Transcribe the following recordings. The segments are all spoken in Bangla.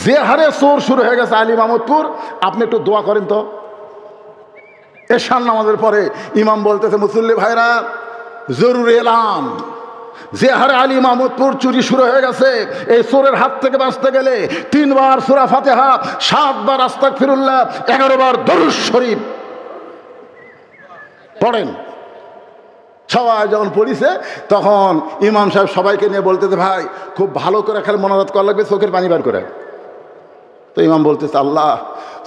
যে হারে চোর শুরু হয়ে গেছে আলী মাহমুদপুর, আপনি একটু দোয়া করেন তো। এশার নামাজের পরে ইমাম বলতেছে, মুসল্লি ভাইরা জরুরি এলান, যে হারে আলী মাহমুদপুর চুরি শুরু হয়ে গেছে, এই চোরের হাত থেকে বাঁচতে গেলে 3 বার সূরা ফাতিহা, 7 বার আস্তাগফিরুল্লাহ, 11 বার দরুদ শরীফ পড়েন। সবাই যখন পড়িছে তখন ইমাম সাহেব সবাইকে নিয়ে বলতেছে, ভাই খুব ভালো করে খালি মোনাজাত করা লাগবে, চোখের পানি বার করে। তো ইমাম বলতেছে, আল্লাহ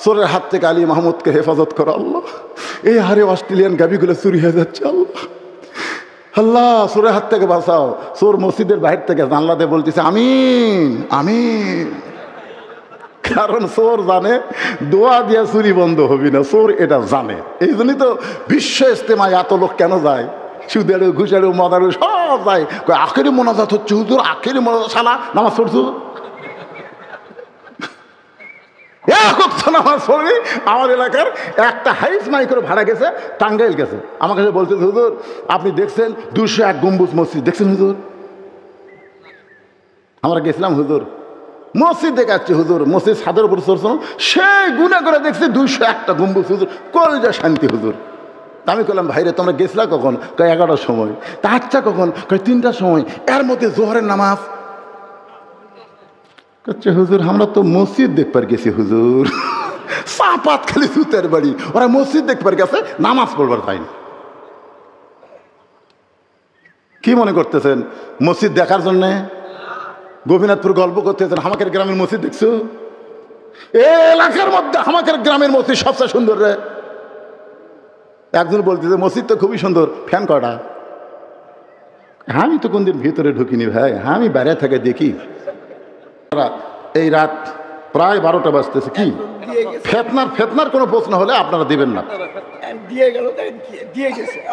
চোরের হাত থেকে আলী মাহমুদকে হেফাজত করো আল্লাহ, এই হারে অস্ট্রেলিয়ান গাভিগুলো চুরি হয়ে যাচ্ছে আল্লাহ, আল্লাহ চোরের হাত থেকে বাঁচাও। চোর মসজিদের বাহির থেকে জানলা দিয়ে বলতেছে আমিন আমিন, কারণ চোর জানে দোয়া দিয়া চুরি বন্ধ হবি না, চোর এটা জানে। এই জন্যই তো বিশ্ব ইজতেমায় এত লোক কেন যায়, সুদেরও ঘুষারও মদারও সব যায়, আখেরি মোনাজাত হচ্ছে হুজুর, আখেরি মোনাজাত, শালা নামাজ পড়ছো নামাজ পড়বি। আমার এলাকার একটা হাইস মাইক্রো ভাড়া গেছে, টাঙ্গাইল গেছে, আমার কাছে বলছে, হুজুর আপনি দেখছেন 201 গম্বুজ মসজিদ দেখছেন হুজুর? আমরা গেছিলাম হুজুর, মসজিদ দেখাচ্ছে হুজুর, মসজিদ ছাদের উপর চড়ছো, সেই গুণা করে দেখছি 201টা গম্বুজ হুজুর, কলজা শান্তি হুজুর। আমি বললাম, ভাইরে তোমরা গেছিলা কখন? কয় 11টার সময়। তা আচ্ছা কখন? কয় 3টার সময়। এর মধ্যে জোহরের নামাজ। আচ্ছা হুজুর, আমরা তো মসজিদ দেখবার গেছি হুজুর, চাপাত খালি সুতের বাড়ি, ওরা মসজিদ দেখবার গেছে, নামাজ পড়বার পায়নি। কি মনে করতেছেন মসজিদ দেখার জন্যে গোপীনাথপুর গল্প করতেছেন? হামাকের গ্রামের মসজিদ দেখছো? এই এলাকার মধ্যে হামাকের গ্রামের মসজিদ সবচেয়ে সুন্দর রে। একজন বলতেছে মসজিদ তো খুবই সুন্দর, ফ্যান কটা? আমি তো কোনদিন ভিতরে ঢুকিনি ভাই, আমি বাইরে থেকে দেখি। এই রাত প্রায় 12টা বাজতেছে, কি ফেতনার কোনো প্রশ্ন হলে আপনারা দিবেন না।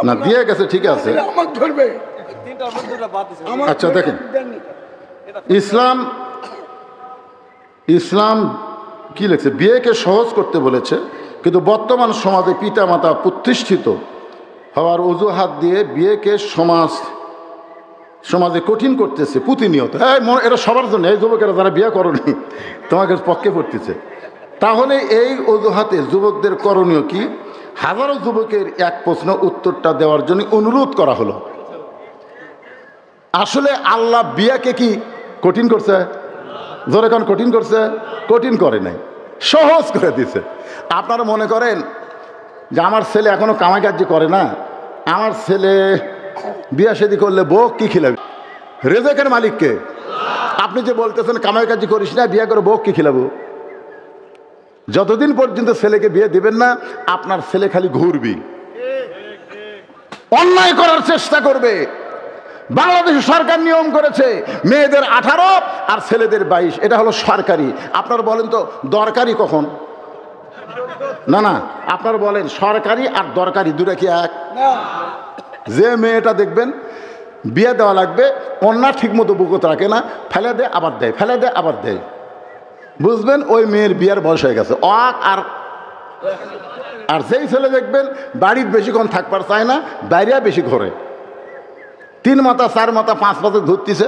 না দিয়ে গেছে, ঠিক আছে। আচ্ছা দেখেন, ইসলাম কি লিখছে, বিয়েকে সহজ করতে বলেছে, কিন্তু বর্তমান সমাজে পিতা মাতা প্রতিষ্ঠিত হওয়ার অজুহাত দিয়ে বিয়েকে সমাজে কঠিন করতেছে প্রতিনিয়ত। হ্যাঁ, এটা সবার জন্য, এই যুবকেরা যারা বিয়ে করনি তোমাকে পক্ষে পড়তেছে। তাহলে এই অজুহাতে যুবকদের করণীয় কি? হাজারো যুবকের এক প্রশ্ন উত্তরটা দেওয়ার জন্য অনুরোধ করা হলো। আসলে আল্লাহ বিয়াকে কি কঠিন করছে? জোরে কোন কঠিন করছে? কঠিন করে নাই, সহজ করে দিছে। আপনারা মনে করেন যে আমার ছেলে এখনো কামাই কাজ করে না, আমার ছেলে বিয়া শাদী করলে বউ কি খিলাবে? রেজেকের মালিককে। আপনি যে বলতেছেন কামাই কাজ করিস না, বিয়া করে বউ কি খিলাবো? যতদিন পর্যন্ত ছেলেকে বিয়ে দিবেন না, আপনার ছেলে খালি ঘুরবি, অন্যায় করার চেষ্টা করবে। বাংলাদেশ সরকার নিয়ম করেছে মেয়েদের 18 আর ছেলেদের 22, এটা হলো সরকারি। আপনারা বলেন তো দরকারি কখন? না, আপনারা বলেন সরকারি আর দরকারি দুটা কি এক? যে মেয়েটা দেখবেন বিয়ে দেওয়া লাগবে, অন্য ঠিক মতো বুকত রাখে না, ফেলে দেয় আবার দেয়, ফেলে দেয় আবার দেয়, বুঝবেন ওই মেয়ের বিয়ের বয়স হয়ে গেছে। আর যেই ছেলে দেখবেন বাড়ির বেশিক্ষণ থাকবার চায় না, বাইরে বেশি ঘরে, 3 মাথা 4 মাথা 5 মাথা ধরতেছে,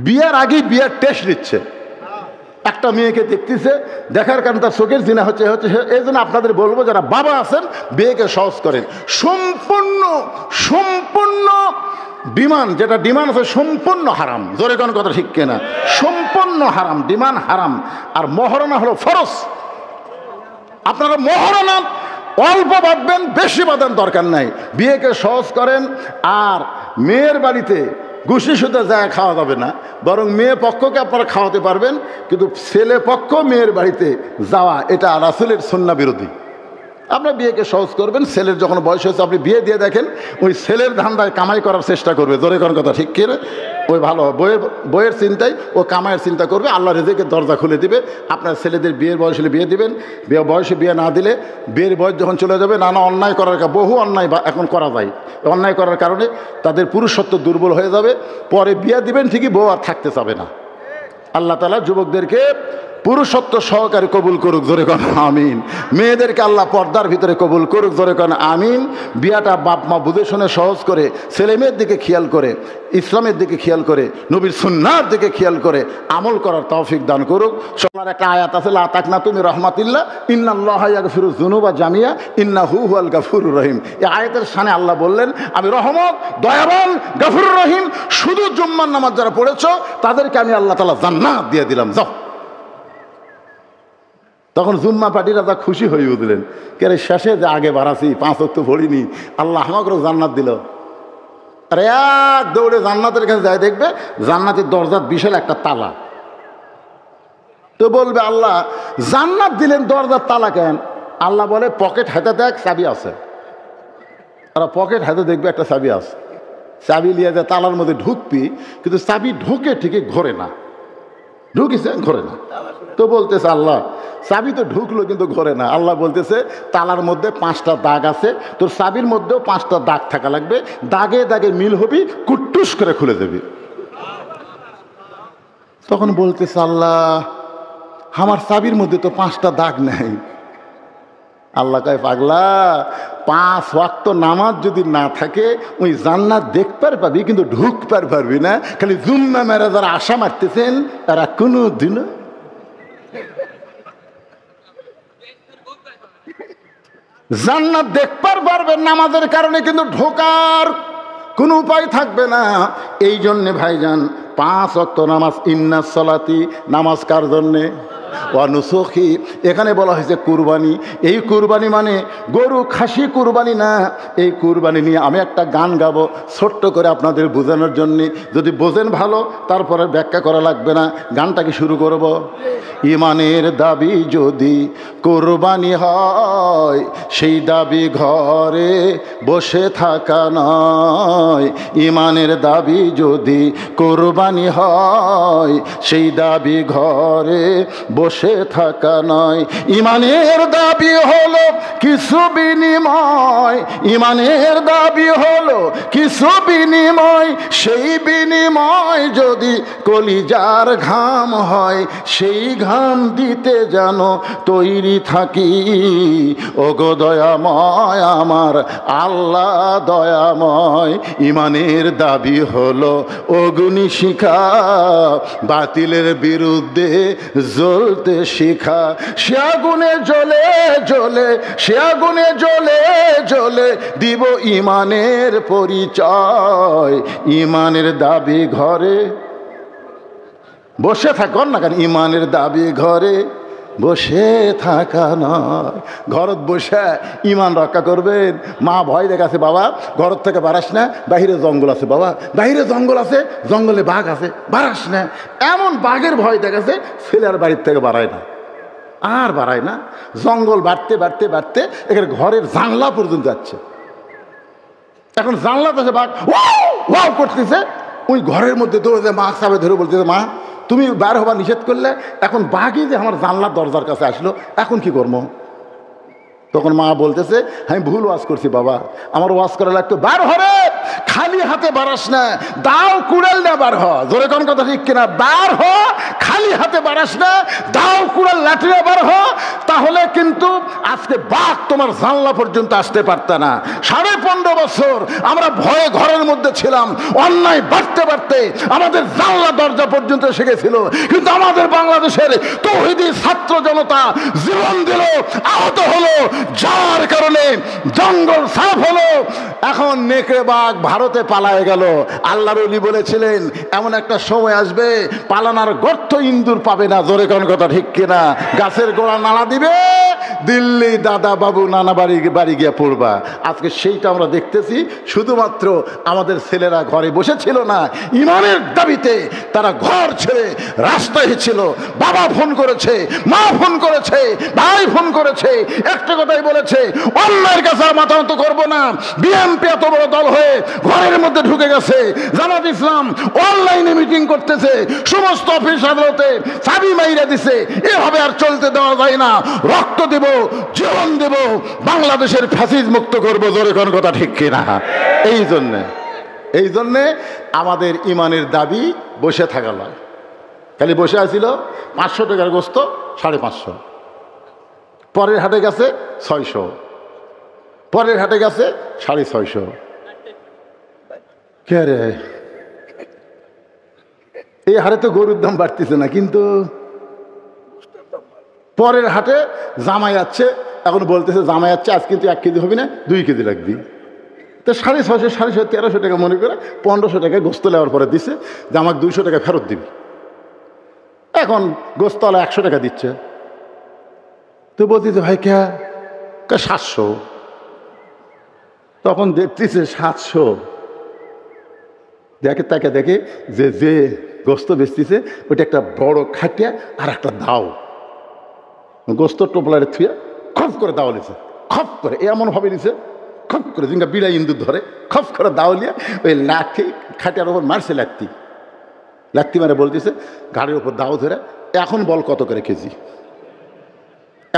বিয়ের আগেই বিয়ের টেস্ট নিচ্ছে। একটা মেয়েকে দেখতেছে, দেখার কারণে তার চোখের জিনা হচ্ছে। এই জন্য আপনাদের বলবো, যারা বাবা আছেন বিয়েকে সহজ করেন। সম্পূর্ণ ডিমান্ড, যেটা ডিমান্ড আছে সম্পূর্ণ হারাম। জোরে কোন কথা ঠিক কিনা? সম্পূর্ণ হারাম, ডিমান্ড হারাম। আর মহারণা হলো ফরজ। আপনারা মহারণা অল্প বাঁধবেন, বেশি বাঁধার দরকার নাই। বিয়েকে সহজ করেন। আর মেয়ের বাড়িতে ঘুষি সুতে যায় খাওয়া যাবে না, বরং মেয়ে পক্ষকে আপনারা খাওয়াতে পারবেন, কিন্তু ছেলে পক্ষ মেয়ের বাড়িতে যাওয়া এটা রাসূলের সুন্নাহ বিরোধী। আপনার বিয়েকে সহজ করবেন। ছেলের যখন বয়স হয়েছে আপনি বিয়ে দিয়ে দেখেন, ওই ছেলের ধান্দায় কামাই করার চেষ্টা করবে। জোরে কোন কথা ঠিক কিনা? ওই ভালো বইয়ের চিন্তায় ও কামাইয়ের চিন্তা করবে। আল্লাহ রিজিকের দরজা খুলে দিবে। আপনার ছেলেদের বিয়ের বয়স হলে বিয়ে দিবেন। বয়সে বিয়ে না দিলে বিয়ের বয়স যখন চলে যাবে, নানা অন্যায় করার, বহু অন্যায় এখন করা যায়, অন্যায় করার কারণে তাদের পুরুষত্ব দুর্বল হয়ে যাবে। পরে বিয়ে দিবেন ঠিকই, বউ আর থাকতে চাবে না। আল্লাহ তাআলা যুবকদেরকে পুরুষত্ব সহকারে কবুল করুক, জোরে কোন আমিন। মেয়েদেরকে আল্লাহ পর্দার ভিতরে কবুল করুক, জোরে কোন আমিন। বিয়াটা বাপ মা বুঝে শুনে সহজ করে, ছেলে মেয়ের দিকে খেয়াল করে, ইসলামের দিকে খেয়াল করে, নবীর সুন্নাহর দিকে খেয়াল করে আমল করার তৌফিক দান করুক। সোনার একটা আয়াত আছে, লা তাকনাতু মির রাহমাতিল্লাহ ইন্নাল্লাহা ইয়াগফিরুয যুনুবা জামিয়া ইন্নাহু হুয়াল গাফুরুর রহিম। এই আয়াতের শানে আল্লাহ বললেন, আমি রহমত, দয়াবান, গাফুরুর রহিম। শুধু জুম্মার নামাজ যারা পড়েছো তাদেরকে আমি আল্লাহ তাআলা জান্নাত দিয়ে দিলাম, যাও। তখন জুম্মা পার্টিরা তা খুশি হয়ে উঠলেন, কে শেষে যে আগে বাড়াছি 5 ওয়াক্ত পড়িনি, আল্লাহ আমাকেও জান্নাত দিল। আর এক দৌড়ে জান্নাতের কাছে যায়, দেখবে জান্নাতের দরজার বিশাল একটা তালা। তো বলবে, আল্লাহ জান্নাত দিলেন, দরজার তালা কেন? আল্লাহ বলে, পকেট হাতে দেখ, চাবি আছে। তারা পকেট হাতে দেখবে একটা চাবি আছে, চাবি নিয়ে যায় তালার মধ্যে ঢুকবি, কিন্তু চাবি ঢুকে ঠিকই ঘোরে না, ঢুকিছে ঘোরে না। তো বলতেছে, আল্লাহ চাবি তো ঢুকলো কিন্তু ঘোরে না। আল্লাহ বলতেছে, তালার মধ্যে 5টা দাগ আছে, তোর চাবির মধ্যেও 5টা দাগ থাকা লাগবে, দাগে দাগে মিল হবি, কুট্টুস করে খুলে দেবি। তখন বলতেছে, আল্লাহ আমার চাবির মধ্যে তো 5টা দাগ নেই। আল্লাহ কয়, পাগলা, 5 ওয়াক্ত নামাজ যদি না থাকে ওই জান্নাত দেখতে পাবি, কিন্তু ঢুকতে পারবি না। খালি জুম্মা মেরে যারা আশা মারতেছেন তারা কোনো দিনও জান্নাত দেখতে পারবেন নামাজের কারণে, কিন্তু ঢোকার কোনো উপায় থাকবে না। এই জন্যে ভাইজান 5 ওয়াক্ত নামাজ, ইন্নাস সালাতি, নামাজ কার জন্যে? ওয়ানুসুখি, এখানে বলা হয়েছে কুরবানি। এই কুরবানি মানে গরু খাসি কুরবানি না। এই কুরবানি নিয়ে আমি একটা গান গাবো ছোট্ট করে আপনাদের বোঝানোর জন্যে। যদি বোঝেন ভালো, তারপরে ব্যাখ্যা করা লাগবে না। গানটাকে শুরু করব। ইমানের দাবি যদি কুরবানি হয়, সেই দাবি ঘরে বসে থাকা নয়। ইমানের দাবি যদি কুরবানি হয়, সেই দাবি ঘরে বসে থাকা নয়। ইমানের দাবি হলো কিছু বিনিময়, ইমানের দাবি হলো কিছু বিনিময়। সেই বিনিময় যদি কলিজার ঘাম হয়, সেই ঘাম দিতে যেন তৈরি থাকি। ওগো দয়াময় আমার আল্লাহ দয়াময়। ইমানের দাবি হলো অগ্নি শিখা, বাতিলের বিরুদ্ধে জ্বলতে শিখা। সে আগুনে জ্বলে জ্বলে, সে আগুনে জ্বলে জ্বলে দিব ইমানের পরিচয়। ইমানের দাবি ঘরে বসে থাকুন না কেন? ইমানের দাবি ঘরে বসে থাকা নয়। ঘরত বসে ইমান রক্ষা করবেন। মা ভয় দেখাছে, বাবা ঘর থেকে বাড়াস না, বাহিরে জঙ্গল আছে। বাবা বাহিরে জঙ্গল আছে, জঙ্গলে বাঘ আছে, বাড়াস না। এমন বাঘের ভয় দেখাছে, ছেলে আর বাড়ির থেকে বাড়ায় না, আর বাড়ায় না। জঙ্গল বাড়তে বাড়তে বাড়তে এখানে ঘরের জানলা পর্যন্ত যাচ্ছে। এখন জানলাতে আছে বাঘ ওয়াও করতেছে, ওই ঘরের মধ্যে দৌড়ে মা চাপে ধরে বলতেছে, মা তুমি বার হবার নিষেধ করলে, এখন বাঘই যে আমার জানলার দরজার কাছে আসলো, এখন কি করবো? তখন মা বলতেছে, আমি ভুল ওয়াজ করছি বাবা, আমার ওয়াজ করা লাগতো। বার হরে খালি হাতে বাড়াস না, দাও কুড়াল না বার হ। জোরে কোন কথা ঠিক কিনা? বার হ, খালি হাতে বাড়াস না, দাও কুড়াল লাঠি না বার হ। তাহলে কিন্তু আজকে বাঘ তোমার জানলা পর্যন্ত আসতে পারত না। 15.5 বছর আমরা ভয়ে ঘরের মধ্যে ছিলাম, অন্যায় বাড়তে বাড়তে আমাদের জানলা দরজা পর্যন্ত এসে গেছিল। কিন্তু আমাদের বাংলাদেশের তৌহিদি ছাত্র জনতা জীবন দিল, আহত হলো, যার কারণে জঙ্গল সাফ হলো। এখন নেকড়ে বাঘ ভারতে পালায় গেল। আল্লাহর ওলি বলেছিলেন, এমন একটা সময় আসবে পালানার গর্ত ইন্দুর পাবে না। জোরে কোন কথা ঠিক কিনা? গাছের গোড়া নাড়া দিবে, দিল্লি দাদা বাবু নানা বাড়ি গিয়ে পড়বা। আজকে সেইটা আমরা দেখতেছি। শুধুমাত্র আমাদের ছেলেরা ঘরে বসেছিল না, ইমানের দাবিতে তারা ঘর ছেড়ে রাস্তায় ছিল। বাবা ফোন করেছে, মা ফোন করেছে, ভাই ফোন করেছে, একটা কথাই বলেছে, অন্যের কাছে মাথা নত করবো না। বিএনপি এত বড় দল হয়ে ঘরের মধ্যে ঢুকে গেছে। জামাত ইসলাম অনলাইনে মিটিং করতেছে, সমস্ত অফিস আদালতে চাবি মাইরা দিছে। এভাবে আর চলতে দেওয়া যায় না। রক্ত দেব, জীবন দেব, বাংলাদেশের ফ্যাসিস্ট মুক্ত করবো। জোরে কোন কথা ঠিক কিনা? এই জন্যে আমাদের ইমানের দাবি বসে থাকা নয়। খালি বসে আছিল 500 টাকার গোস্ত 550, পরের হাটে গেছে 600, পরের হাটে গেছে 650। কে রে, এই হারে তো গরুর দাম বাড়তেছে না, কিন্তু পরের হাটে জামাই যাচ্ছে, এখন বলতেছে জামাই যাচ্ছে আজ কিন্তু 1 কেজি হবে না, 2 কেজি লাগবে। তো 650, 1300 টাকা মনে করে 1500 টাকা গোস্ত নেওয়ার পরে দিছে যে আমাকে 200 টাকা ফেরত দিবি। এখন গোস্তওয়ালা 100 টাকা দিচ্ছে। তো বলতেছে ভাই কে, 700। তখন দেখতেছে 700, দেখে তাকে দেখে যে যে গোস্ত বেচতেছে ওইটা একটা বড় খাটিয়া আর একটা দাও, গোস্ত টোপলারে থুয়ে খপ করে দাও নিছে, খপ করে এমন ভাবে নিছে, খপ করে জিঙ্গা বিড়াই ইন্দুর ধরে খপ করে দাও নিয়ে ওই লাঠি খাটিয়ার ওপর মারছে, লাত্তি মারে বলতেছে গাড়ির ওপর দাও ধরে, এখন বল কত করে কেজি?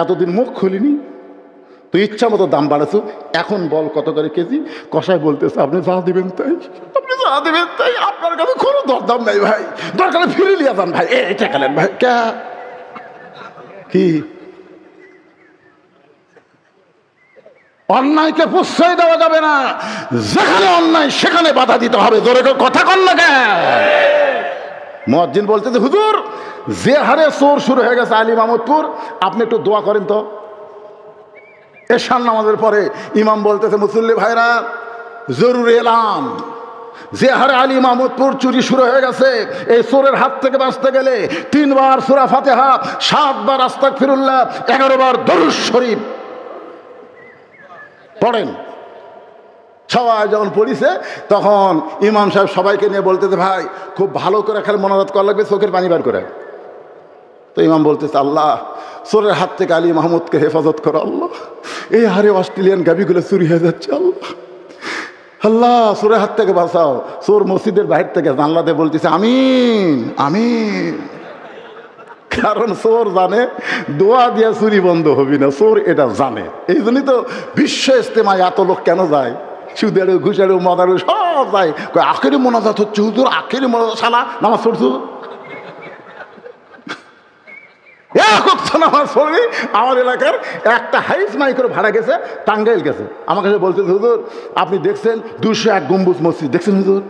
এতদিন মুখ খুলিনি, তো ইচ্ছা মতো দাম বাড়াছো, এখন বল কত করে কেজি? কষাই বলতেছে আপনি যা দিবেন তাই, আপনি যা দিবেন তাই, আপনার কাছে কোনো দরদাম নাই ভাই, দরকারে ফিরে লিয়া যান ভাই, এটা গেলেন ভাই। কে কি অন্যায়কে প্রশ্রয় দেওয়া যাবে না, যেখানে অন্যায় সেখানে বাধা দিতে হবে। জোরে কথা কন না কেন? মুয়াজ্জিন বলতেছে হুজুর যে হারে চোর শুরু হয়ে গেছে আলী মাহমুদপুর, আপনি একটু দোয়া করেন তো। এশার নামাজের পরে ইমাম বলতেছে মুসল্লি ভাইরা জরুরি এলাম, যে হারে আলী মাহমুদপুর চুরি শুরু হয়ে গেছে, এই চোরের হাত থেকে বাঁচতে গেলে 3 বার সূরা ফাতিহা, 7 বার আস্তাগফিরুল্লাহ, 11 বার দরুদ শরীফ পড়েন। সবাই যখন পড়িছে তখন ইমাম সাহেব সবাইকে নিয়ে বলতেছে ভাই খুব ভালো করে খালি মোনাজাত করা লাগবে, চোখের পানি বার করে। তো ইমাম বলতেছে আল্লাহ চোরের হাত থেকে আলী মাহমুদকে হেফাজত করো আল্লাহ, এই হারে অস্ট্রেলিয়ান গাভিগুলো চুরি হয়ে যাচ্ছে আল্লাহ, আল্লাহ চোরের হাত থেকে বাঁচাও। চোর মসজিদের বাইরে থেকে জানলা দিয়ে বলতেছে আমিন আমিন, কারণ চোর জানে দোয়া দিয়া চুরি বন্ধ হবি না, চোর এটা জানে। এই জন্যই তো বিশ্ব ইজতেমায় এত লোক কেন যায়, সুদেরও ঘুষারও মদারও সব যায়, আখেরি মোনাজাত হচ্ছে হুজুর, আখেরি মোনাজাত, শালা নামাজ পড়ছো? নামাজ পড়বি। আমার এলাকার একটা হাইস মাইক্রো ভাড়া গেছে, টাঙ্গাইল গেছে, আমার কাছে বলতেছে হুজুর আপনি দেখছেন 201 গম্বুজ মসজিদ দেখছেন হুজুর?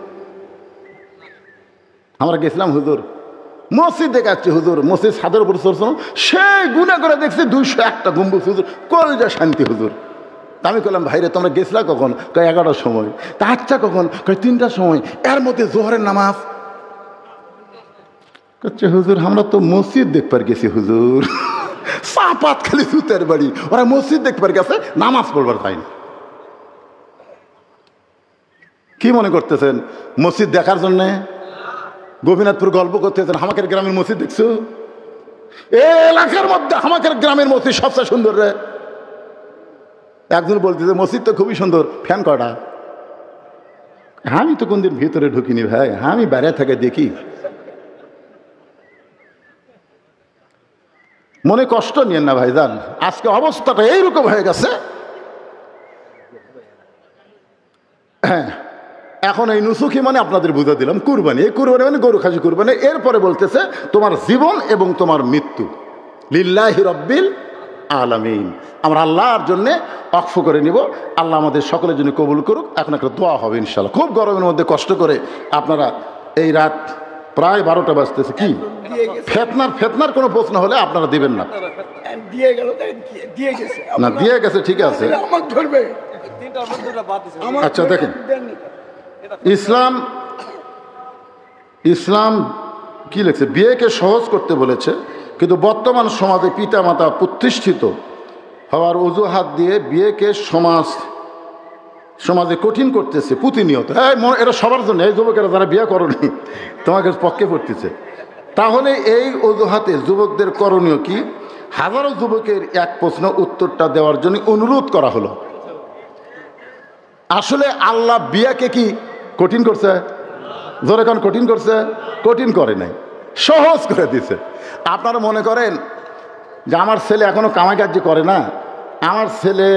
আমরা গেছিলাম হুজুর, মসজিদ দেখাচ্ছে হুজুর, মসজিদ ছাদের উপর চড়ছ, সেই গুণা করে দেখছি 201টা গম্বুজ হুজুর, কলজা শান্তি হুজুর। আমি বললাম ভাইরে তোমরা গেছিলা কখন? 11টার সময়। তা আচ্ছা কখন? 3টার সময়। এর মধ্যে জোহরের নামাজ। করছে হুজুর আমরা তো মসজিদ দেখবার গেছি হুজুর, চাপাত খালি সুতের বাড়ি, ওরা মসজিদ দেখবার গেছে, নামাজ পড়বার যায়নি। কি মনে করতেছেন মসজিদ দেখার জন্যে গোপীনাথপুর গল্প করতেছেন? হামাকের গ্রামের মসজিদ দেখছো? এই এলাকার মধ্যে হামাকের গ্রামের মসজিদ সবচেয়ে সুন্দর রে। একজন বলতেছে মসজিদ তো খুবই সুন্দর, ফ্যান কটা? আমি তো কোনদিন ভিতরে ঢুকিনি ভাই, আমি বাইরে থেকে দেখি। মনে কষ্ট নিয়েন না ভাইজান, আজকে অবস্থাটা এইরকম হয়ে গেছে। হ্যাঁ এখন এই নুসুকি মানে আপনাদের বুঝা দিলাম কুরবানি, এই কুরবানি মানে গরু খাসি কুরবানি। এরপরে বলতেছে তোমার জীবন এবং তোমার মৃত্যু লিল্লাহি রব্বিল আলামিন, আমরা আল্লাহর জন্যে অক্ফ করে নিব। আল্লাহ আমাদের সকলের জন্য কবুল করুক। এখন একটা দোয়া হবে ইনশাল্লাহ। খুব গরমের মধ্যে কষ্ট করে আপনারা এই রাত প্রায় 12টা বাজতেছে, কি ফেতনার কোনো প্রশ্ন হলে আপনারা দিবেন না। না দিয়ে গেছে ঠিক আছে। আচ্ছা দেখেন ইসলাম কি লিখছে, বিয়েকে সহজ করতে বলেছে, কিন্তু বর্তমান সমাজে পিতা মাতা প্রতিষ্ঠিত হওয়ার অজুহাত দিয়ে বিয়েকে সমাজে কঠিন করতেছে প্রতিনিয়ত। হ্যাঁ এটা সবার জন্য, এই যুবকেরা যারা বিয়ে করনি তোমাকে পক্ষে পড়তেছে। তাহলে এই অজুহাতে যুবকদের করণীয় কি? হাজারো যুবকের এক প্রশ্ন উত্তরটা দেওয়ার জন্য অনুরোধ করা হলো। আসলে আল্লাহ বিয়াকে কি কঠিন করছে? জোরে কোন কঠিন করছে? কঠিন করে নাই, সহজ করে দিছে। আপনারা মনে করেন যে আমার ছেলে এখনো কামাই কাজ করে না, আমার ছেলে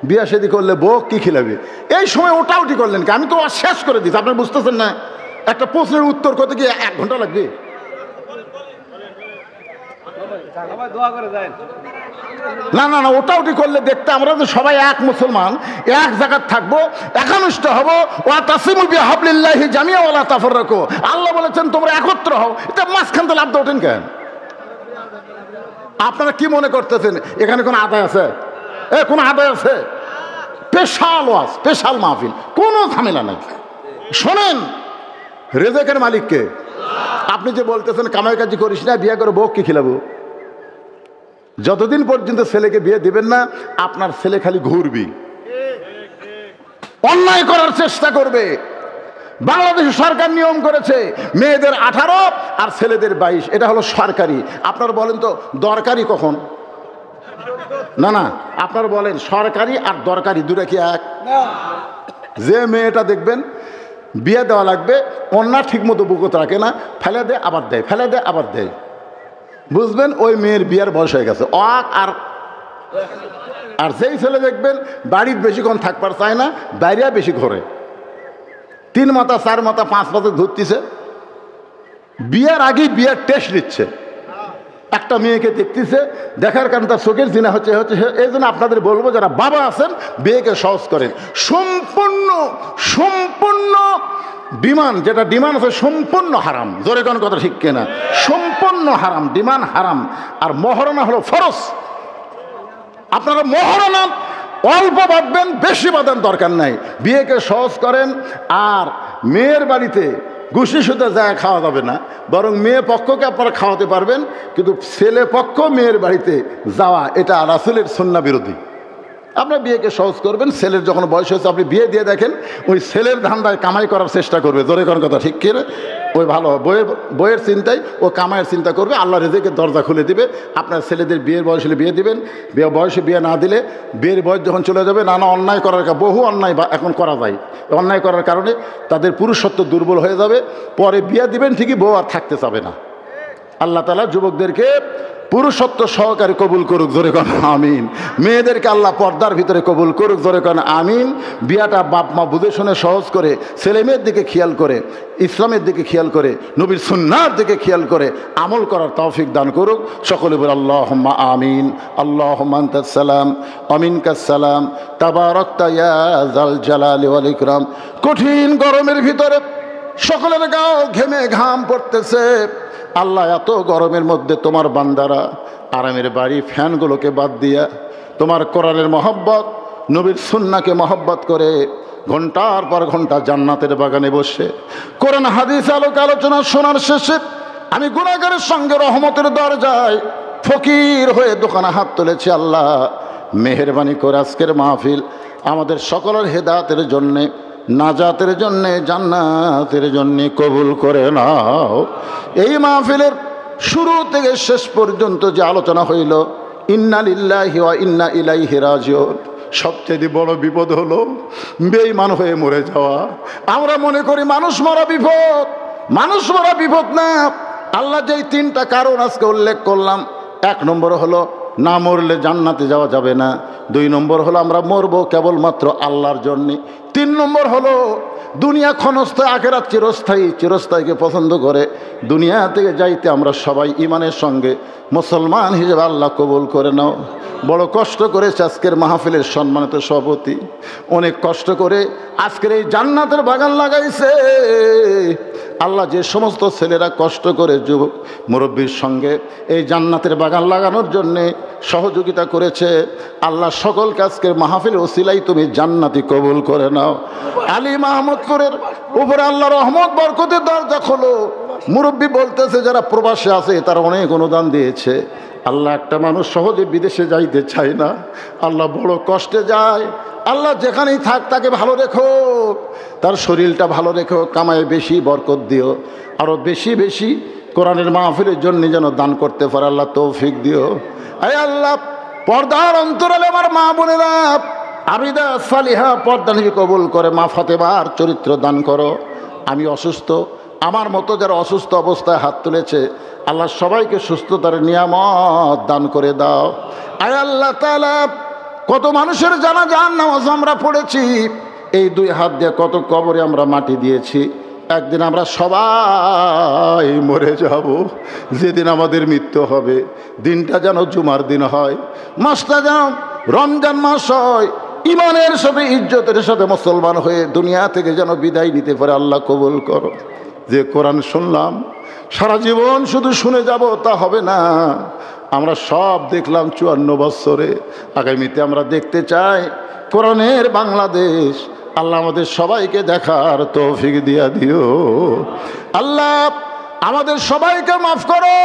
বিয়া শাদী করলে বউ কি খিলাবে, এই সময় ওটা উঠি করলেন কি? আমি তো শেষ করে দিচ্ছি, আপনারা বুঝতেছেন না? একটা প্রশ্নের উত্তর করতে কি 1 ঘন্টা লাগবে? না না না, ওটা ওটি করলে দেখতে আমরা তো সবাই এক মুসলমান, এক জায়গায় থাকবো, একানুষ্ঠ হবো। ওয়া তাসিমু বিহাবলিল্লাহি জামিআ ওয়া লা তাফাররাকু। আল্লাহ বলেছেন তোমরা একত্র হও, এটা মাঝখান থেকে লাভ ওঠেন কেন? আপনারা কি মনে করতেছেন এখানে কোনো আদায় আছে? কোনো আদায় আছে? স্পেশাল ওয়াজ, স্পেশাল মাহফিল, কোনো ঝামেলা নাই। শোনেন, রেজেকের মালিককে। আপনি যে বলতেছেন কামাই কাজি করিস না, বিয়ে করে বউ কি খিলাবো? যতদিন পর্যন্ত ছেলেকে বিয়ে দিবেন না, আপনার ছেলে খালি ঘুরবি, অন্যায় করার চেষ্টা করবে। বাংলাদেশ সরকার নিয়ম করেছে মেয়েদের 18 আর ছেলেদের 22, এটা হলো সরকারি। আপনার বলেন তো দরকারি কখন? না না, আপনার বলেন সরকারি আর দরকারি দুটা কি এক? যে মেয়েটা দেখবেন বিয়ে দেওয়া লাগবে, অন্যা ঠিক মতো বুকত রাখে না, ফেলে দেয় আবার দেয়, ফেলে দেয় আবার দেয়, বুঝবেন ওই মেয়ের বিয়ের বয়স হয়ে গেছে। আর যেই ছেলে দেখবেন বাড়ির বেশিক্ষণ থাকবার চায় না, বাইরে বেশি ঘোরে, 3 মাথা 4 মাথা 5 মাথা ধরতেছে, বিয়ের আগেই বিয়ের টেস্ট নিচ্ছে। একটা মেয়েকে দেখতেছে, দেখার কারণে তার চোখের জিনা হচ্ছে। এই জন্য আপনাদের বলবো যারা বাবা আছেন বিয়েকে সহজ করেন। সম্পূর্ণ সম্পূর্ণ ডিমান্ড, যেটা ডিমান্ড আছে সম্পূর্ণ হারাম। জোরে কোন কথা ঠিক কিনা? সম্পূর্ণ হারাম, ডিমান্ড হারাম। আর মহারণা হলো ফরজ। আপনারা মহারণা অল্প বাঁধবেন, বেশি বাঁধার দরকার নাই। বিয়েকে সহজ করেন। আর মেয়ের বাড়িতে ঘুষি সুতে যায় খাওয়া যাবে না, বরং মেয়ে পক্ষকে আপনারা খাওয়াতে পারবেন, কিন্তু ছেলে পক্ষ মেয়ের বাড়িতে যাওয়া এটা রাসূলের সুন্নাহ বিরোধী। আপনার বিয়েকে সহজ করবেন। ছেলের যখন বয়স হয়েছে আপনি বিয়ে দিয়ে দেখেন, ওই ছেলের ধান্দায় কামাই করার চেষ্টা করবে। জোরে কোন কথা ঠিক কিনা? ওই ভালো বইয়ের চিন্তায় ও কামাইয়ের চিন্তা করবে। আল্লাহ রেজেকের দরজা খুলে দিবে। আপনার ছেলেদের বিয়ের বয়স হলে বিয়ে দিবেন, বয়সে বিয়ে না দিলে বিয়ের বয়স যখন চলে যাবে, নানা অন্যায় করার বহু অন্যায় এখন করা যায়। অন্যায় করার কারণে তাদের পুরুষত্ব দুর্বল হয়ে যাবে। পরে বিয়ে দিবেন ঠিকই, বউ আর থাকতে চাবে না। আল্লাহ তাআলা যুবকদেরকে পুরুষত্ব সহকারে কবুল করুক, জোরে কোন আমিন। মেয়েদেরকে আল্লাহ পর্দার ভিতরে কবুল করুক, জোরে কোন আমিন। বিয়াটা বাপ মা বুঝে শুনে সহজ করে, ছেলে মেয়ের দিকে খেয়াল করে, ইসলামের দিকে খেয়াল করে, নবীর সুন্নাহর দিকে খেয়াল করে আমল করার তৌফিক দান করুক। সকলে বলে আল্লাহুম্মা আমিন। আল্লাহুম্মা আনতাস সালাম ওয়া মিনকাস সালাম, তাবারাকতা ইয়া যাল জালালি ওয়াল ইকরাম। কঠিন গরমের ভিতরে সকলের গাও ঘেমে ঘাম পড়তেছে। আল্লাহ, এত গরমের মধ্যে তোমার বান্দারা আরামের বাড়ি ফ্যানগুলোকে বাদ দিয়া তোমার কোরআনের মহব্বত, নবীর সুন্নাহকে মহব্বত করে ঘন্টার পর ঘন্টা জান্নাতের বাগানে বসে কোরআন হাদিস আলোকে আলোচনা শোনার শেষে আমি গুনাহগারের সঙ্গে রহমতের দরজায় ফকির হয়ে দোকানে হাত তুলেছি। আল্লাহ, মেহেরবানি করে আজকের মাহফিল আমাদের সকলের হেদায়েতের জন্যে, নাজাতের জন্যে, জান্নাতের জন্যে কবুল করে নাও। এই মাহফিলের শুরু থেকে শেষ পর্যন্ত যে আলোচনা হইল, ইন্না লিল্লাহি ওয়া ইন্না ইলাইহি রাজিউন, সবচেয়ে বড় বিপদ হলো বেঈমান হয়ে মরে যাওয়া। আমরা মনে করি মানুষ মরা বিপদ, মানুষ মরা বিপদ না। আল্লাহ যেই 3টা কারণ আজকে উল্লেখ করলাম, 1 নম্বর হলো না মরলে জান্নাতে যাওয়া যাবে না। 2 নম্বর হলো আমরা মরবো কেবলমাত্র আল্লাহর জন্যে। 3 নম্বর হলো দুনিয়া ক্ষণস্থায়ী, আখিরাত চিরস্থায়ী। চিরস্থায়ীকে পছন্দ করে দুনিয়া থেকে যাইতে আমরা সবাই ইমানের সঙ্গে মুসলমান হিসেবে আল্লাহ কবুল করে নাও। বড় কষ্ট করেছে আজকের মাহফিলের সম্মানিত সভাপতি, অনেক কষ্ট করে আজকের এই জান্নাতের বাগান লাগাইছে। আল্লাহ, যে সমস্ত ছেলেরা কষ্ট করে যুবক মুরব্বীর সঙ্গে এই জান্নাতের বাগান লাগানোর জন্যে সহযোগিতা করেছে, আল্লাহ সকলকে আজকের মাহফিল ওসিলাই তুমি জান্নাতি কবুল করে নাও। আলী মাহমুদপুরের উপরে আল্লাহ রহমত বরকতের দরজা খোলো। মুরব্বী বলতেছে যারা প্রবাসে আছে তারা অনেক অনুদান দিয়েছে। আল্লাহ, একটা মানুষ সহজে বিদেশে যাইতে চায় না, আল্লাহ বড় কষ্টে যায়। আল্লাহ, যেখানেই থাক তাকে ভালো রেখো, তার শরীরটা ভালো রেখো, কামায় বেশি বরকত দিও, আরও বেশি বেশি কোরআনের মাহফিলের জন্য যেন দান করতে পারে আল্লাহ তৌফিক দিও। আয় আল্লাহ, পর্দার অন্তরালে আমার মা বোনেরা আবিদা সালিহা পর্দা নিয়ে কবুল করে মা ফাতেমার চরিত্র দান করো। আমি অসুস্থ, আমার মতো যারা অসুস্থ অবস্থায় হাত তুলেছে, আল্লাহ সবাইকে সুস্থতার নিয়ামত দান করে দাও। আয় আল্লাহ তাআলা, কত মানুষের জানাজার নামাজ আমরা পড়েছি, এই 2 হাত দিয়ে কত কবরে আমরা মাটি দিয়েছি। একদিন আমরা সবাই মরে যাব। যেদিন আমাদের মৃত্যু হবে, দিনটা যেন জুমার দিন হয়, মাসটা যেন রমজান মাস হয়, ইমানের সাথে ইজ্জতের সাথে মুসলমান হয়ে দুনিয়া থেকে যেন বিদায় নিতে পারে। আল্লাহ কবুল করো। যে কোরআন শুনলাম সারা জীবন শুধু শুনে যাব তা হবে না। আমরা সব দেখলাম 54 বছরে, আগামীতে আমরা দেখতে চাই কোরআনের বাংলাদেশ। আল্লাহ আমাদের সবাইকে দেখার তৌফিক দিয়া দিও। আল্লাহ আমাদের সবাইকে মাফ করো।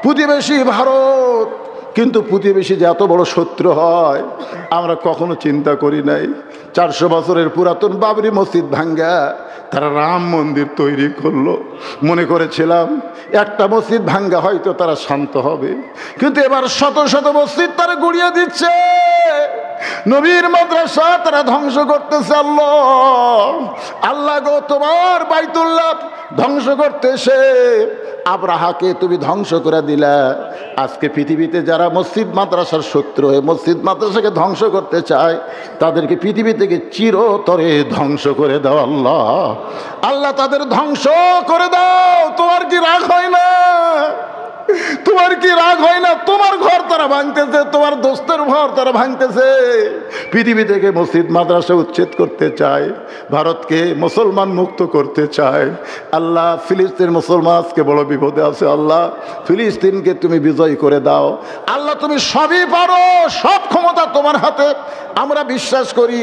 প্রতিবেশী ভারত, কিন্তু প্রতিবেশী যে এত বড় শত্রু হয় আমরা কখনো চিন্তা করি নাই। 400 বছরের পুরাতন বাবরি মসজিদ ভাঙ্গা তারা রাম মন্দির তৈরি করলো। মনে করেছিলাম একটা মসজিদ ভাঙ্গা হয়তো তারা শান্ত হবে, কিন্তু এবার শত শত মসজিদ তারা গুড়িয়ে দিচ্ছে। নবীর মাদ্রাসা তারা ধ্বংস করতেছে। আল্লাহ গো, তোমার বাইতুল্লাহ ধ্বংস করতেছে। আব্রাহাকে তুমি ধ্বংস করে দিলা। আজকে পৃথিবীতে যারা মসজিদ মাদ্রাসার শত্রু হয়ে মসজিদ মাদ্রাসাকে ধ্বংস করতে চায়, তাদেরকে পৃথিবী থেকে চিরতরে ধ্বংস করে দাও। আল্লাহ আল্লাহ তাদের ধ্বংস করে দাও। তোমার কি রাগ হয় না? তোমার কি রাগ হয় না? তোমার ঘর তারা ভাঙতেছে, তোমার দোস্তের ঘর তারা ভাঙতেছে। পৃথিবী থেকে মসজিদ মাদ্রাসা উচ্ছেদ করতে চায়, ভারতকে মুসলমান মুক্ত করতে চায়। আল্লাহ ফিলিস্তিন মুসলমান আজকে বড় বিপদে আছে। আল্লাহ ফিলিস্তিনকে তুমি বিজয় করে দাও। আল্লাহ তুমি সবই পারো, সব ক্ষমতা তোমার হাতে। আমরা বিশ্বাস করি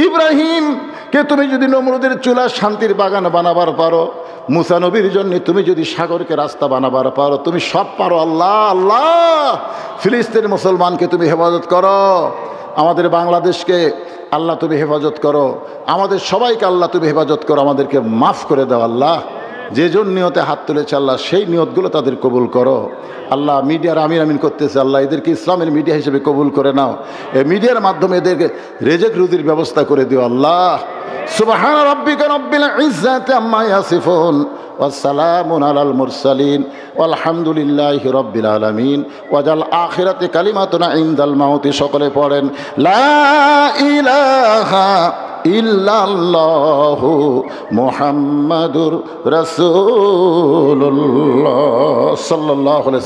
ইব্রাহিমকে তুমি যদি নমরুদের চুলা শান্তির বাগান বানাবার পারো, মুসা নবীর জন্য তুমি যদি সাগরকে রাস্তা বানাবার পারো, তুমি সব পারো। আল্লাহ আল্লাহ ফিলিস্তিন মুসলমানকে তুমি হেফাজত করো। আমাদের বাংলাদেশকে আল্লাহ তুমি হেফাজত করো। আমাদের সবাইকে আল্লাহ তুমি হেফাজত করো। আমাদেরকে মাফ করে দাও। আল্লাহ যে জন নিয়তে হাত তুলেছে আল্লাহ সেই নিয়তগুলো তাদের কবুল করো। আল্লাহ মিডিয়ার আমিন আমিন করতেছে, আল্লাহ এদেরকে ইসলামের মিডিয়া হিসেবে কবুল করে নাও। এই মিডিয়ার মাধ্যমে এদেরকে রেজেক রুজির ব্যবস্থা করে দিও। আল্লাহ সুবহান রাব্বিকা রাব্বিল ইজ্জাতি আম্মা ইয়াসিফুন ওয়া সালামুন আলাল মুরসালিন ওয়ালহামদুলিল্লাহি রাব্বিল আলামিন ওয়াজাল আখিরাতি কালিমাতুনা ইনদাল মাউতি। সকলে পড়েন লা ইলাহা ইল্লাল্লাহু মুহাম্মাদুর রাসূলুল্লাহ সাল্লাল্লাহু আলাইহি